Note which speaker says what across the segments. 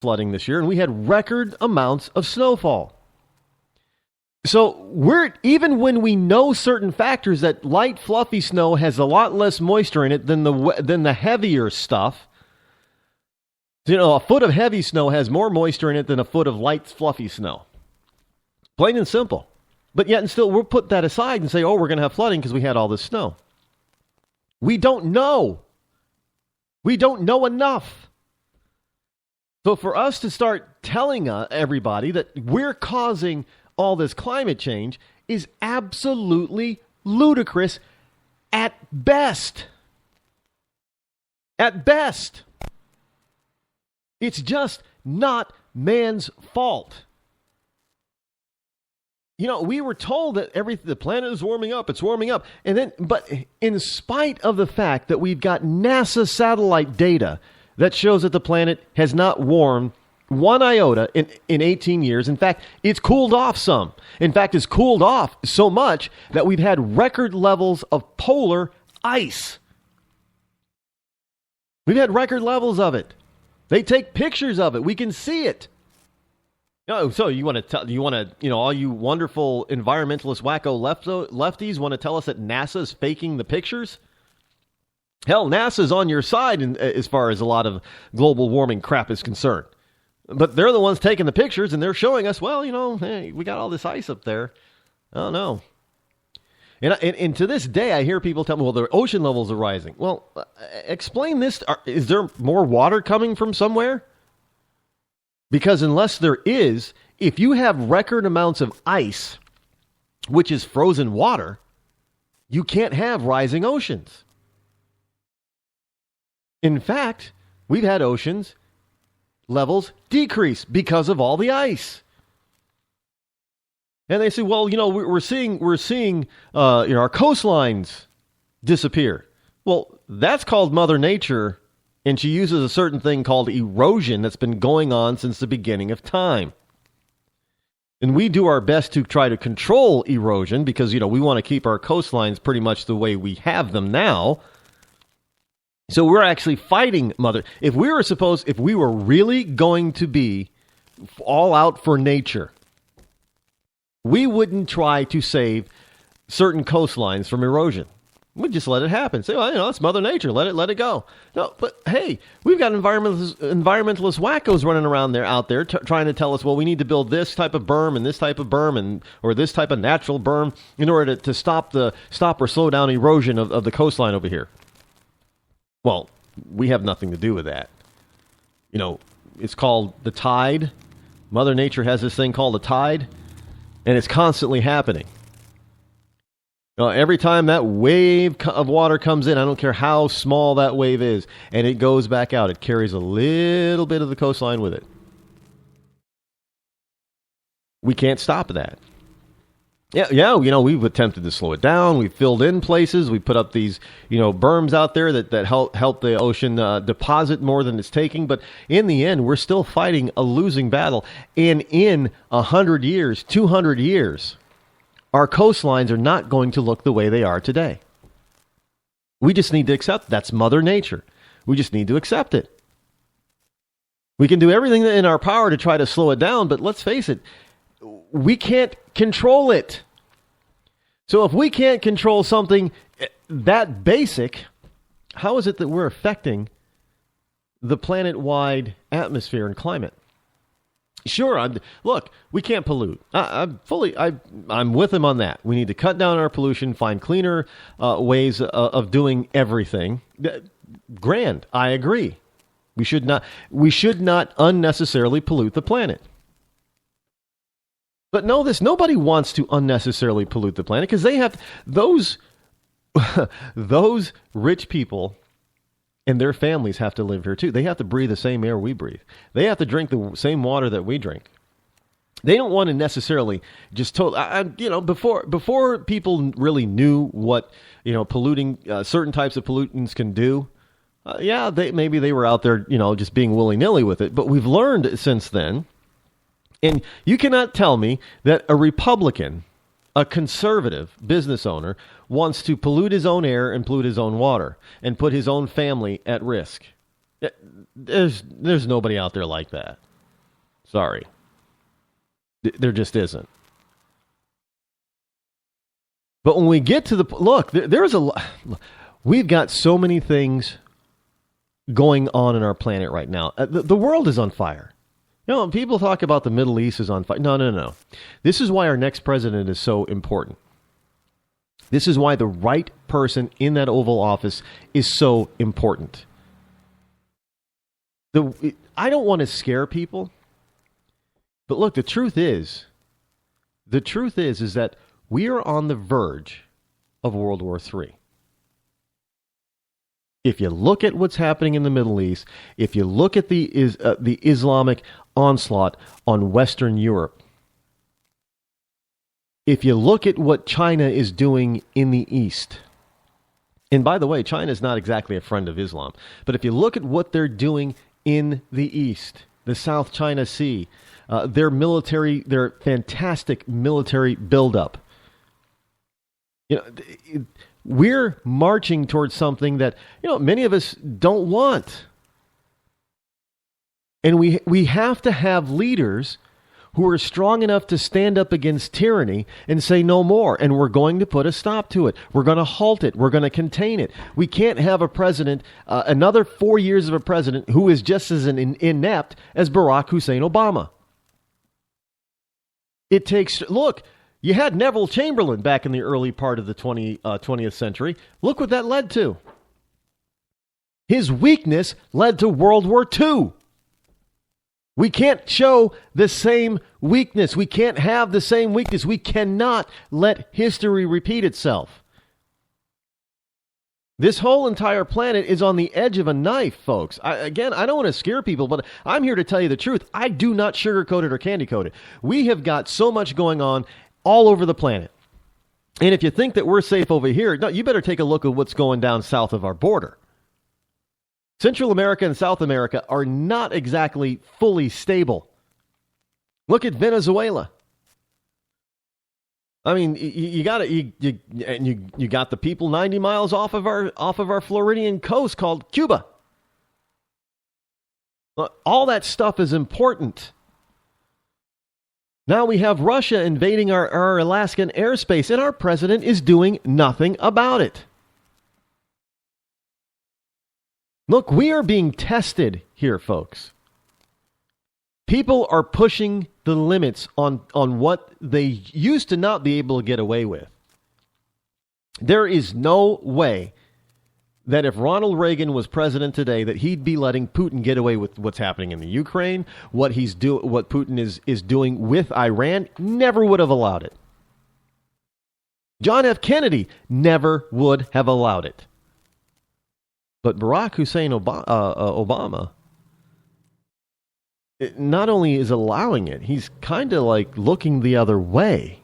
Speaker 1: flooding this year, and we had record amounts of snowfall. So even when we know certain factors that light, fluffy snow has a lot less moisture in it than the heavier stuff. A foot of heavy snow has more moisture in it than a foot of light, fluffy snow. Plain and simple. But yet and still, we'll put that aside and say, oh, we're going to have flooding because we had all this snow. We don't know. We don't know enough. So for us to start telling everybody that we're causing all this climate change is absolutely ludicrous at best. At best. It's just not man's fault. We were told that the planet is warming up, it's warming up. But in spite of the fact that we've got NASA satellite data that shows that the planet has not warmed one iota in 18 years. In fact, it's cooled off some. In fact, it's cooled off so much that we've had record levels of polar ice. We've had record levels of it. They take pictures of it. We can see it. So you want to, all you wonderful environmentalist wacko lefties want to tell us that NASA's faking the pictures? Hell, NASA's on your side as far as a lot of global warming crap is concerned. But they're the ones taking the pictures, and they're showing us, well, hey, we got all this ice up there. I don't know. And to this day, I hear people tell me, well, the ocean levels are rising. Well, explain this. Is there more water coming from somewhere? Because unless there is, if you have record amounts of ice, which is frozen water, you can't have rising oceans. In fact, we've had oceans levels decrease because of all the ice. And they say, well, we're seeing our coastlines disappear. Well, that's called Mother Nature, and she uses a certain thing called erosion that's been going on since the beginning of time. And we do our best to try to control erosion because, we want to keep our coastlines pretty much the way we have them now. So we're actually fighting Mother. If we were really going to be all out for nature, we wouldn't try to save certain coastlines from erosion. We'd just let it happen. Say, well, it's Mother Nature. Let it go. No, but hey, we've got environmentalist wackos running around out there trying to tell us, well, we need to build this type of berm and this type of berm or this type of natural berm in order to stop or slow down erosion of the coastline over here. Well, we have nothing to do with that. It's called the tide. Mother Nature has this thing called the tide, and it's constantly happening. Every time that wave of water comes in, I don't care how small that wave is, and it goes back out, it carries a little bit of the coastline with it. We can't stop that. Yeah, we've attempted to slow it down. We've filled in places. We put up these, berms out there that help the ocean deposit more than it's taking. But in the end, we're still fighting a losing battle. And in 100 years, 200 years, our coastlines are not going to look the way they are today. We just need to accept that's Mother Nature. We just need to accept it. We can do everything in our power to try to slow it down, but let's face it, we can't control it. So if we can't control something that basic, how is it that we're affecting the planet-wide atmosphere and climate? Sure, look, we can't pollute. I'm with him on that. We need to cut down our pollution, find cleaner ways of doing everything. Grand, I agree. We should not unnecessarily pollute the planet. But know this, nobody wants to unnecessarily pollute the planet because they have those rich people and their families have to live here too. They have to breathe the same air we breathe. They have to drink the same water that we drink. They don't want to necessarily just before people really knew what, polluting certain types of pollutants can do. Maybe they were out there, just being willy-nilly with it. But we've learned since then. And you cannot tell me that a Republican, a conservative business owner, wants to pollute his own air and pollute his own water and put his own family at risk. There's nobody out there like that. Sorry. There just isn't. But when we get to the look, we've got so many things going on in our planet right now. The world is on fire. People talk about the Middle East is on fire. No. This is why our next president is so important. This is why the right person in that Oval Office is so important. I don't want to scare people, but look, the truth is that we are on the verge of World War III. If you look at what's happening in the Middle East, if you look at the Islamic onslaught on Western Europe, if you look at what China is doing in the East, and by the way, China is not exactly a friend of Islam, but if you look at what they're doing in the East, the South China Sea, their fantastic military buildup, we're marching towards something that, many of us don't want. And we have to have leaders who are strong enough to stand up against tyranny and say no more. And we're going to put a stop to it. We're going to halt it. We're going to contain it. We can't have a president, another 4 years of a president who is just as inept as Barack Hussein Obama. It takes, look, you had Neville Chamberlain back in the early part of the 20th century. Look what that led to. His weakness led to World War II. We can't show the same weakness. We can't have the same weakness. We cannot let history repeat itself. This whole entire planet is on the edge of a knife, folks. I don't want to scare people, but I'm here to tell you the truth. I do not sugarcoat it or candy coat it. We have got so much going on all over the planet. And if you think that we're safe over here, no, you better take a look at what's going down south of our border. Central America and South America are not exactly fully stable. Look at Venezuela. I mean, you got the people 90 miles off of our Floridian coast called Cuba. All that stuff is important. Now we have Russia invading our Alaskan airspace, and our president is doing nothing about it. Look, we are being tested here, folks. People are pushing the limits on what they used to not be able to get away with. There is no way that if Ronald Reagan was president today, that he'd be letting Putin get away with what's happening in the Ukraine, what Putin is doing with Iran. Never would have allowed it. John F. Kennedy never would have allowed it. But Barack Hussein Obama not only is allowing it, he's kind of like looking the other way.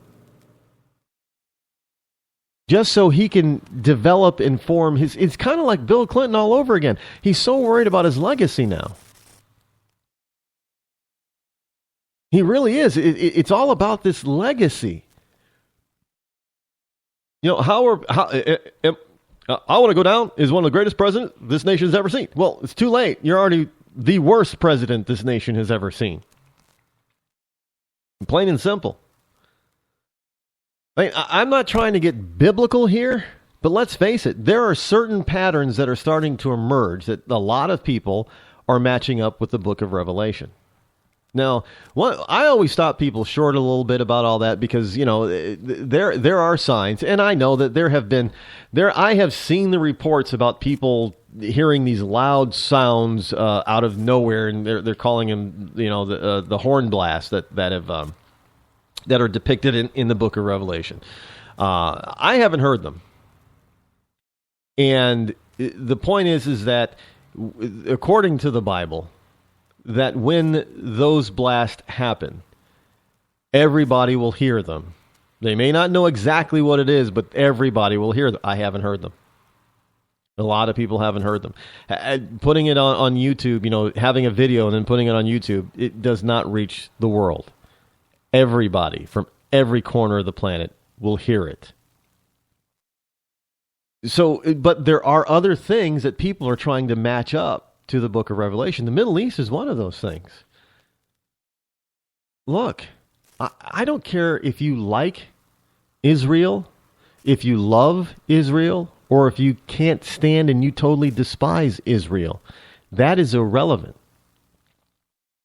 Speaker 1: Just so he can develop and form his... It's kind of like Bill Clinton all over again. He's so worried about his legacy now. He really is. It's all about this legacy. I want to go down as one of the greatest presidents this nation's ever seen. Well, it's too late. You're already the worst president this nation has ever seen. Plain and simple. I'm not trying to get biblical here, but let's face it. There are certain patterns that are starting to emerge that a lot of people are matching up with the book of Revelation. Now, I always stop people short a little bit about all that because, there are signs, and I know that I have seen the reports about people hearing these loud sounds out of nowhere, and they're calling them, the horn blasts that are depicted in the book of Revelation. I haven't heard them. And the point is that according to the Bible, that when those blasts happen, everybody will hear them. They may not know exactly what it is, but everybody will hear them. I haven't heard them. A lot of people haven't heard them. Putting it on YouTube, having a video and then putting it on YouTube, it does not reach the world. Everybody from every corner of the planet will hear it. So, but there are other things that people are trying to match up to the book of Revelation. The Middle East is one of those things. Look, I don't care if you like Israel, if you love Israel, or if you can't stand and you totally despise Israel. That is irrelevant.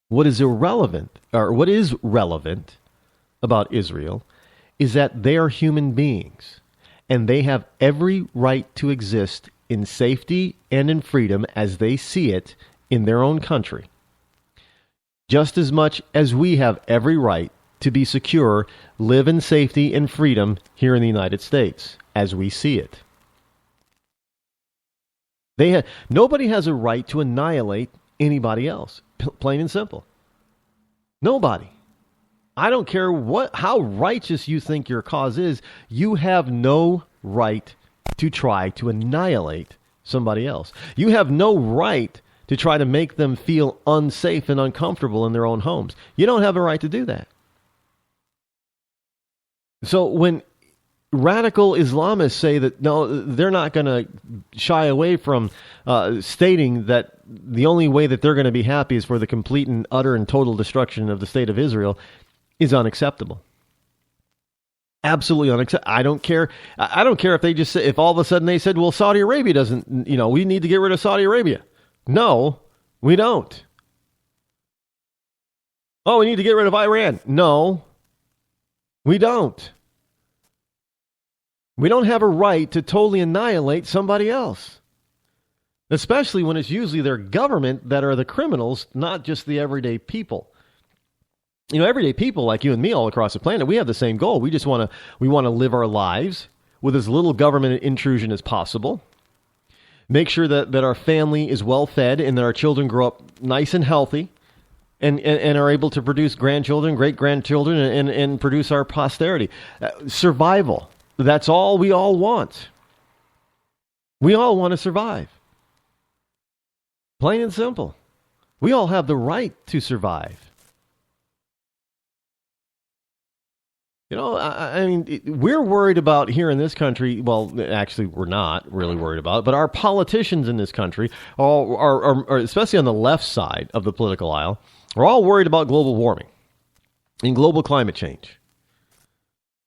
Speaker 1: What is irrelevant, or what is relevant about Israel, is that they are human beings, and they have every right to exist in safety and in freedom as they see it in their own country, just as much as we have every right to be secure, live in safety and freedom here in the United States as we see it. Nobody has a right to annihilate anybody else, plain and simple. Nobody. I don't care how righteous you think your cause is, you have no right to try to annihilate somebody else. You have no right to try to make them feel unsafe and uncomfortable in their own homes. You don't have a right to do that. So when radical Islamists say that, no, they're not going to shy away from stating that the only way that they're going to be happy is for the complete and utter and total destruction of the state of Israel, is unacceptable. Absolutely unacceptable. I don't care. I don't care if they just say, if all of a sudden they said, well, Saudi Arabia doesn't, we need to get rid of Saudi Arabia. No, we don't. Oh, we need to get rid of Iran. No, we don't. We don't have a right to totally annihilate somebody else, especially when it's usually their government that are the criminals, not just the everyday people. Everyday people like you and me all across the planet, we have the same goal. We just want to live our lives with as little government intrusion as possible. Make sure that our family is well fed and that our children grow up nice and healthy and are able to produce grandchildren, great-grandchildren, and produce our posterity. Survival. That's all we all want. We all want to survive. Plain and simple. We all have the right to survive. We're worried about here in this country. Well, actually, we're not really worried about it. But our politicians in this country, are especially on the left side of the political aisle, are all worried about global warming and global climate change.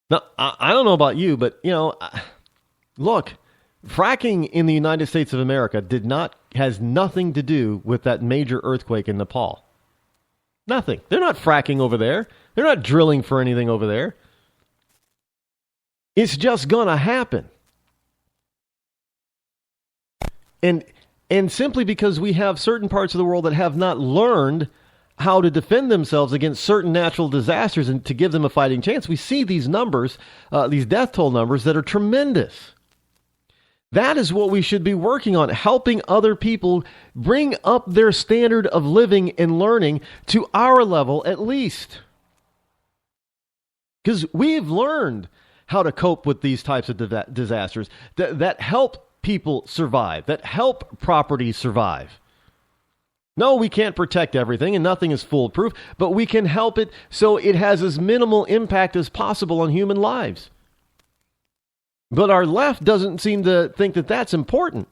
Speaker 1: Now, I don't know about you, but, look, fracking in the United States of America has nothing to do with that major earthquake in Nepal. Nothing. They're not fracking over there. They're not drilling for anything over there. It's just going to happen. And simply because we have certain parts of the world that have not learned how to defend themselves against certain natural disasters and to give them a fighting chance, we see these numbers, these death toll numbers that are tremendous. That is what we should be working on, helping other people bring up their standard of living and learning to our level at least. Because we've learned how to cope with these types of disasters that help people survive, that help properties survive. No, we can't protect everything and nothing is foolproof, but we can help it so it has as minimal impact as possible on human lives. But our left doesn't seem to think that that's important.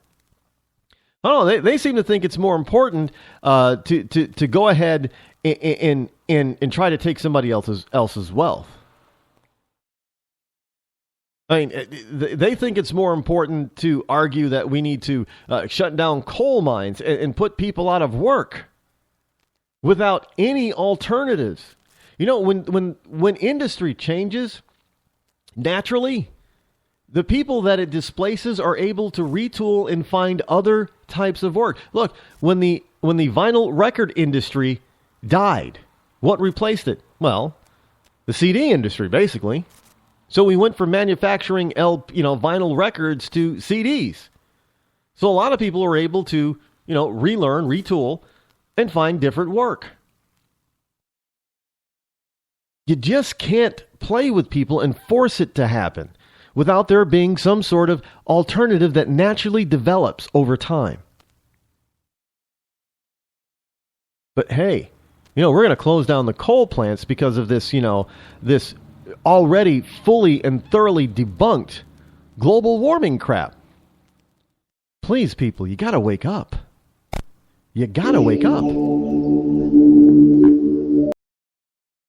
Speaker 1: I don't know, they seem to think it's more important to go ahead and try to take somebody else's wealth. I mean, they think it's more important to argue that we need to shut down coal mines and put people out of work without any alternatives. When industry changes, naturally, the people that it displaces are able to retool and find other types of work. Look, when the vinyl record industry died, what replaced it? Well, the CD industry, basically. So we went from manufacturing vinyl records to CDs. So a lot of people are able to, relearn, retool, and find different work. You just can't play with people and force it to happen without there being some sort of alternative that naturally develops over time. But hey, we're going to close down the coal plants because of this, this already fully and thoroughly debunked global warming crap. Please, people, you got to wake up. You got to wake up.